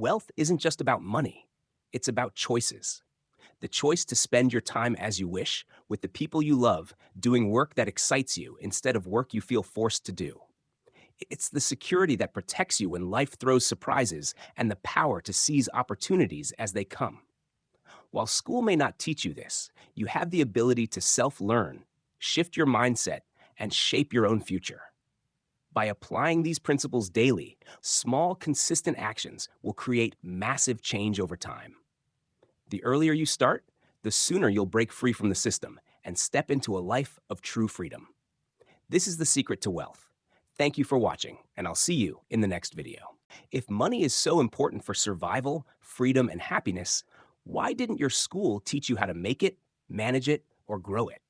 Wealth isn't just about money, it's about choices. The choice to spend your time as you wish with the people you love, doing work that excites you instead of work you feel forced to do. It's the security that protects you when life throws surprises and the power to seize opportunities as they come. While school may not teach you this, you have the ability to self learn, shift your mindset, and shape your own future. By applying these principles daily, small, consistent actions will create massive change over time. The earlier you start, the sooner you'll break free from the system and step into a life of true freedom. This is the secret to wealth. Thank you for watching, and I'll see you in the next video. If money is so important for survival, freedom, and happiness, why didn't your school teach you how to make it, manage it, or grow it?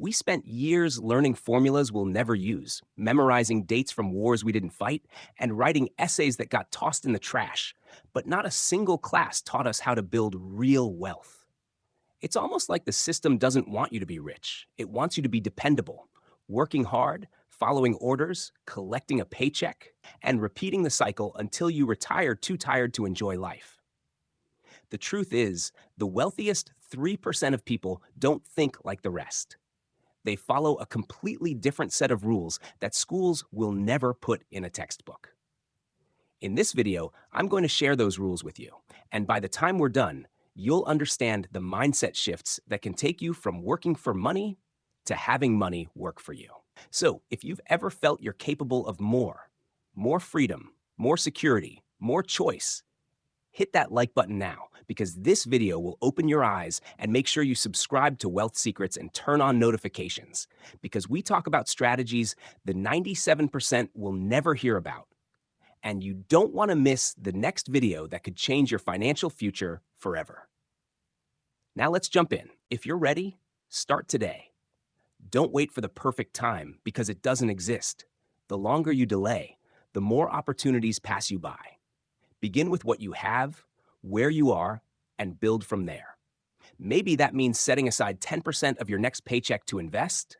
We spent years learning formulas we'll never use, memorizing dates from wars we didn't fight, and writing essays that got tossed in the trash. But not a single class taught us how to build real wealth. It's almost like the system doesn't want you to be rich. It wants you to be dependable, working hard, following orders, collecting a paycheck, and repeating the cycle until you retire too tired to enjoy life. The truth is, the wealthiest 3% of people don't think like the rest. They follow a completely different set of rules that schools will never put in a textbook. In this video, I'm going to share those rules with you, and by the time we're done, you'll understand the mindset shifts that can take you from working for money to having money work for you. So, if you've ever felt you're capable of more freedom, more security, more choice, hit that like button now, because this video will open your eyes and make sure you subscribe to Wealth Secrets and turn on notifications, because we talk about strategies the 97% will never hear about. And you don't want to miss the next video that could change your financial future forever. Now let's jump in. If you're ready, start today. Don't wait for the perfect time, because it doesn't exist. The longer you delay, the more opportunities pass you by. Begin with what you have, where you are, and build from there. Maybe that means setting aside 10% of your next paycheck to invest.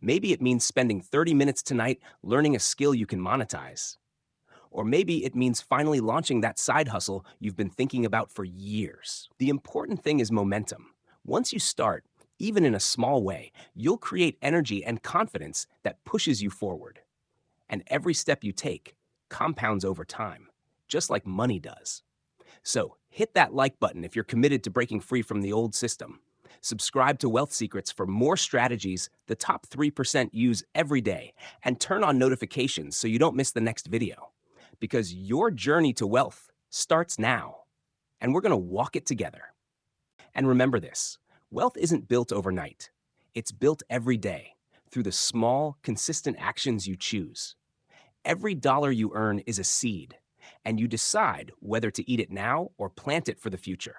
Maybe it means spending 30 minutes tonight learning a skill you can monetize. Or maybe it means finally launching that side hustle you've been thinking about for years. The important thing is momentum. Once you start, even in a small way, you'll create energy and confidence that pushes you forward. And every step you take compounds over time, just like money does. So hit that like button if you're committed to breaking free from the old system. Subscribe to Wealth Secrets for more strategies the top 3% use every day, and turn on notifications so you don't miss the next video. Because your journey to wealth starts now, and we're going to walk it together. And remember this, wealth isn't built overnight. It's built every day through the small, consistent actions you choose. Every dollar you earn is a seed, and you decide whether to eat it now or plant it for the future.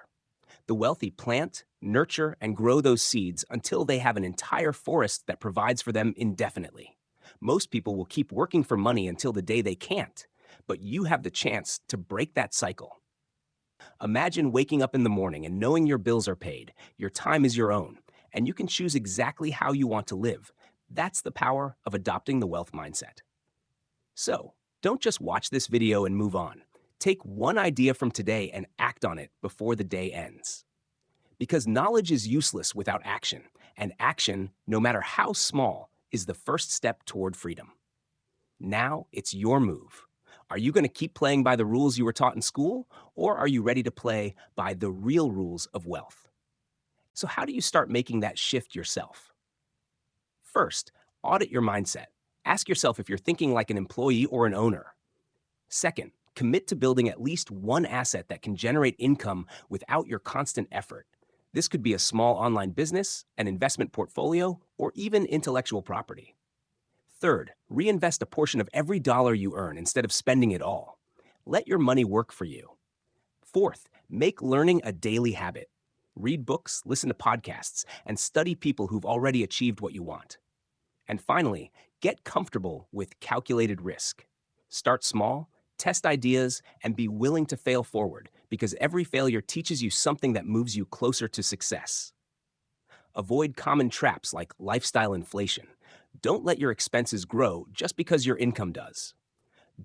The wealthy plant, nurture, and grow those seeds until they have an entire forest that provides for them indefinitely. Most people will keep working for money until the day they can't, but you have the chance to break that cycle. Imagine waking up in the morning and knowing your bills are paid, your time is your own, and you can choose exactly how you want to live. That's the power of adopting the wealth mindset. So, don't just watch this video and move on. Take one idea from today and act on it before the day ends. Because knowledge is useless without action, and action, no matter how small, is the first step toward freedom. Now it's your move. Are you going to keep playing by the rules you were taught in school, or are you ready to play by the real rules of wealth? So how do you start making that shift yourself? First, audit your mindset. Ask yourself if you're thinking like an employee or an owner. Second, commit to building at least one asset that can generate income without your constant effort. This could be a small online business, an investment portfolio, or even intellectual property. Third, reinvest a portion of every dollar you earn instead of spending it all. Let your money work for you. Fourth, make learning a daily habit. Read books, listen to podcasts, and study people who've already achieved what you want. And finally, get comfortable with calculated risk. Start small, test ideas, and be willing to fail forward, because every failure teaches you something that moves you closer to success. Avoid common traps like lifestyle inflation. Don't let your expenses grow just because your income does.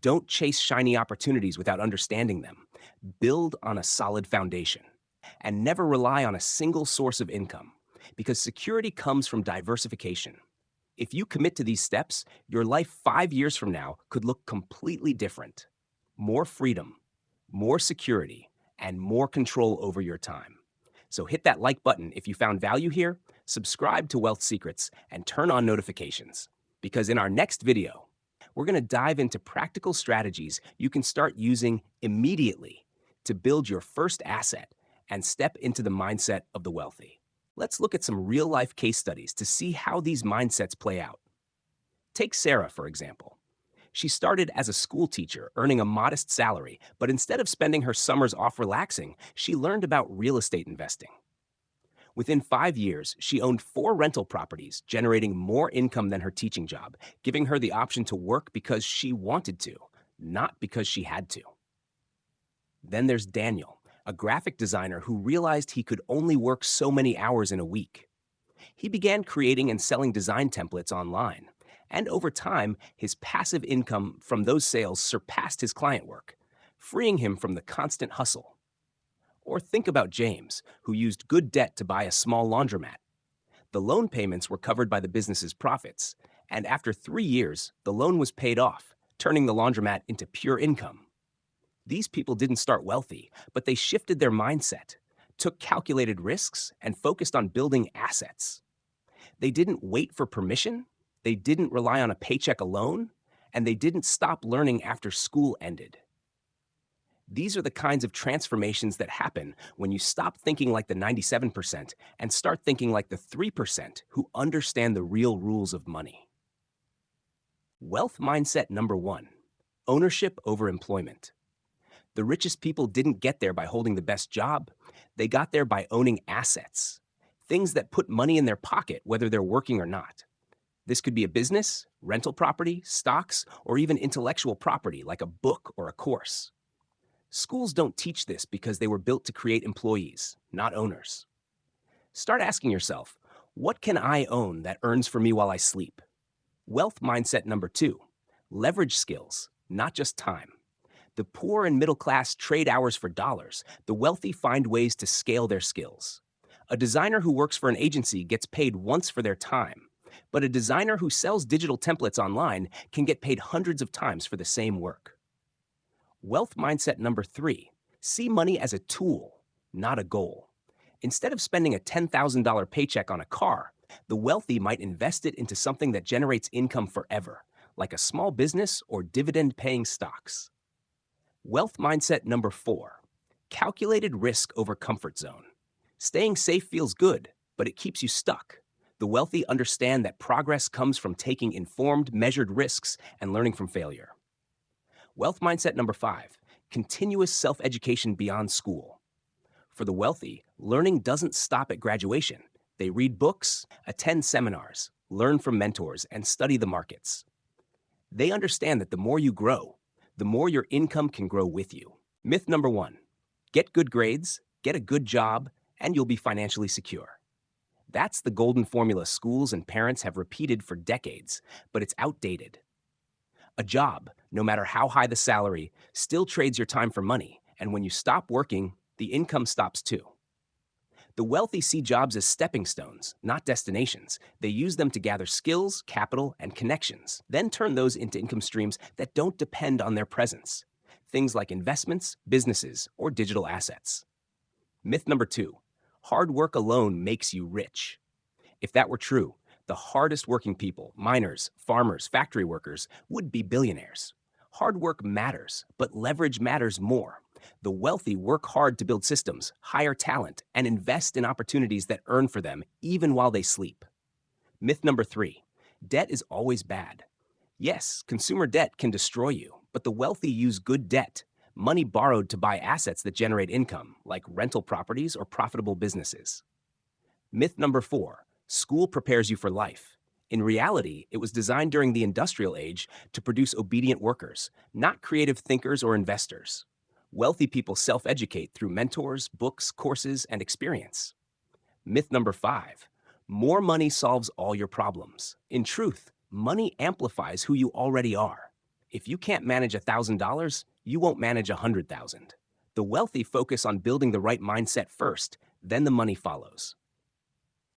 Don't chase shiny opportunities without understanding them. Build on a solid foundation. And never rely on a single source of income, because security comes from diversification. If you commit to these steps, your life 5 years from now could look completely different. More freedom, more security, and more control over your time. So hit that like button if you found value here, subscribe to Wealth Secrets, and turn on notifications. Because in our next video, we're going to dive into practical strategies you can start using immediately to build your first asset and step into the mindset of the wealthy. Let's look at some real-life case studies to see how these mindsets play out. Take Sarah, for example. She started as a school teacher, earning a modest salary, but instead of spending her summers off relaxing, she learned about real estate investing. Within 5 years, she owned 4 rental properties, generating more income than her teaching job, giving her the option to work because she wanted to, not because she had to. Then there's Daniel, a graphic designer who realized he could only work so many hours in a week. He began creating and selling design templates online, and over time, his passive income from those sales surpassed his client work, freeing him from the constant hustle. Or think about James, who used good debt to buy a small laundromat. The loan payments were covered by the business's profits, and after 3 years, the loan was paid off, turning the laundromat into pure income. These people didn't start wealthy, but they shifted their mindset, took calculated risks, and focused on building assets. They didn't wait for permission, they didn't rely on a paycheck alone, and they didn't stop learning after school ended. These are the kinds of transformations that happen when you stop thinking like the 97% and start thinking like the 3% who understand the real rules of money. Wealth mindset number 1: ownership over employment. The richest people didn't get there by holding the best job. They got there by owning assets, things that put money in their pocket whether they're working or not. This could be a business, rental property, stocks, or even intellectual property like a book or a course. Schools don't teach this because they were built to create employees, not owners. Start asking yourself, what can I own that earns for me while I sleep? Wealth mindset number 2: leverage skills, not just time. The poor and middle class trade hours for dollars. The wealthy find ways to scale their skills. A designer who works for an agency gets paid once for their time, but a designer who sells digital templates online can get paid hundreds of times for the same work. Wealth mindset number 3: see money as a tool, not a goal. Instead of spending a $10,000 paycheck on a car, the wealthy might invest it into something that generates income forever, like a small business or dividend-paying stocks. Wealth mindset number 4: calculated risk over comfort zone. Staying safe feels good, but it keeps you stuck. The wealthy understand that progress comes from taking informed, measured risks and learning from failure. Wealth mindset number 5: continuous self-education beyond school. For the wealthy, learning doesn't stop at graduation. They read books, attend seminars, learn from mentors, and study the markets. They understand that the more you grow, the more your income can grow with you. Myth number 1: get good grades, get a good job, and you'll be financially secure. That's the golden formula schools and parents have repeated for decades, but it's outdated. A job, no matter how high the salary, still trades your time for money, and when you stop working, the income stops too. The wealthy see jobs as stepping stones, not destinations. They use them to gather skills, capital, and connections, then turn those into income streams that don't depend on their presence. Things like investments, businesses, or digital assets. Myth number 2: hard work alone makes you rich. If that were true, the hardest working people, miners, farmers, factory workers, would be billionaires. Hard work matters, but leverage matters more. The wealthy work hard to build systems, hire talent, and invest in opportunities that earn for them even while they sleep. Myth number 3: debt is always bad. Yes, consumer debt can destroy you, but the wealthy use good debt, money borrowed to buy assets that generate income, like rental properties or profitable businesses. Myth number 4: school prepares you for life. In reality, it was designed during the industrial age to produce obedient workers, not creative thinkers or investors. Wealthy people self-educate through mentors, books, courses, and experience. Myth number 5: more money solves all your problems. In truth, money amplifies who you already are. If you can't manage $1,000, you won't manage 100,000. The wealthy focus on building the right mindset first, then the money follows.